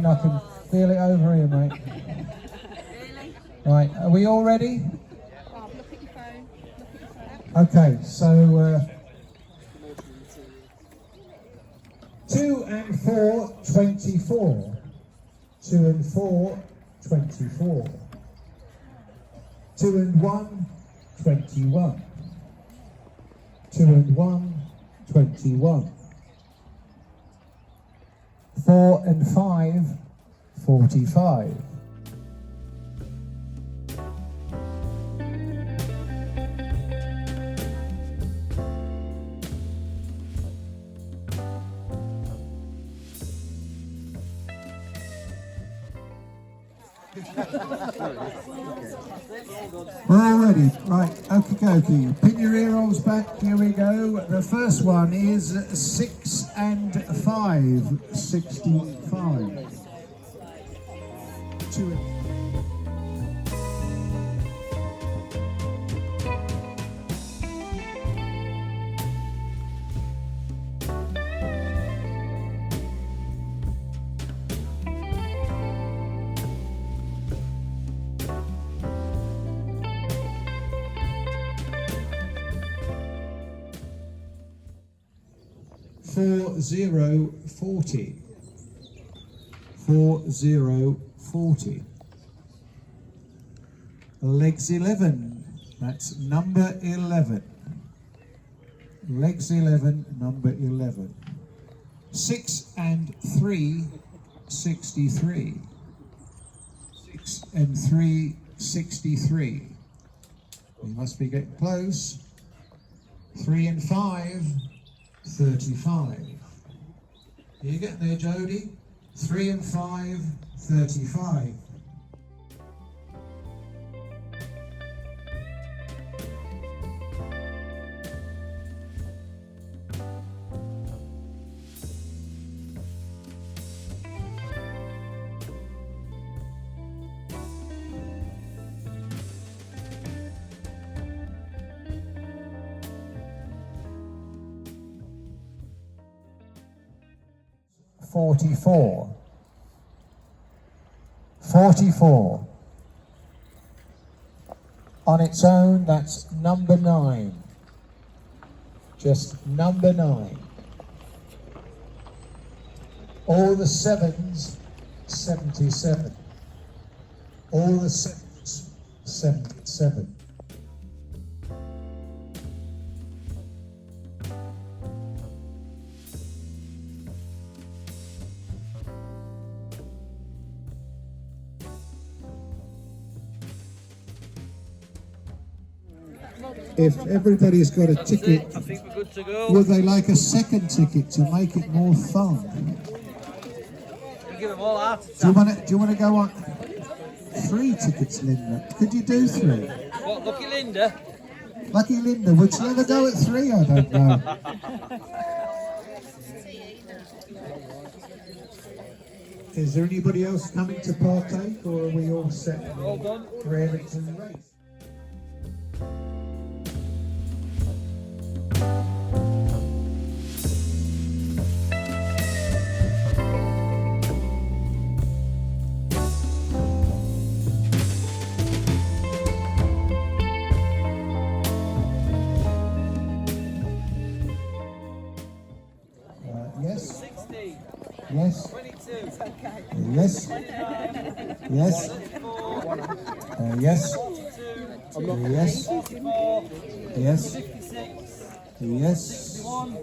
I can feel it over here, mate. Right, are we all ready? Okay, so 2 and 4, 24. 2 and 4, 24. 2 and 1, 21. 2 and 1, 21. 4 and 5, 45. 'We're all ready. Right, okie dokie. Pin your ear holes back. Here we go. The first one is 6 and 5. 65. 2 and 40. 40. Legs 11. That's number 11. Legs 11, number 11. 6 and 3, 63. 6 and 3, 63. We must be getting close. 3 and 5, 35. Are you getting there, Jodie? 3 and 5, 35. 44. 44. On its own, that's number 9. Just number 9. All the 7s, 77. All the 7s, 77. If everybody's got a ticket, I think we're good to go. would they like a second ticket to make it more fun? We give them all out. Do you want to go on 3 tickets, Linda? Could you do 3? What, Lucky Linda? Lucky Linda, would she ever go at 3? I don't know. Is there anybody else coming to partake, or are we all set for Eric's race? Yes. 60. Yes. 22. Yes. 29. Yes. 34. Yes. 42. Yes. 44. Yes. 56. Yes. 61.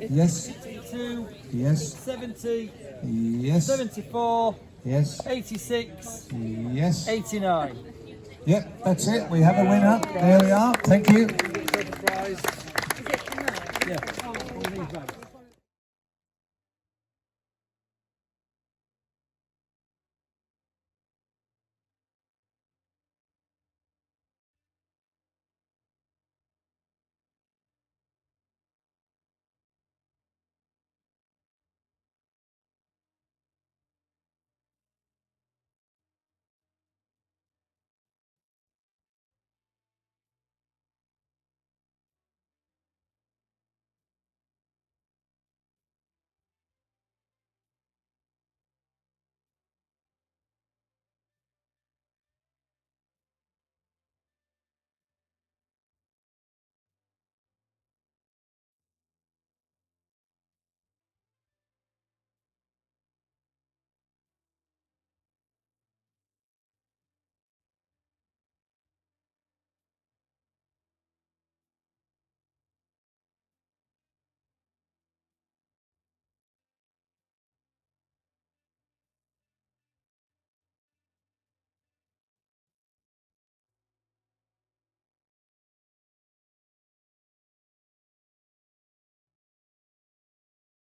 Yes. 62. Yes. 70. Yes. 74. Yes. 86. Yes. 89. Yep, that's it. We have a winner. There we are. Thank you. Yeah.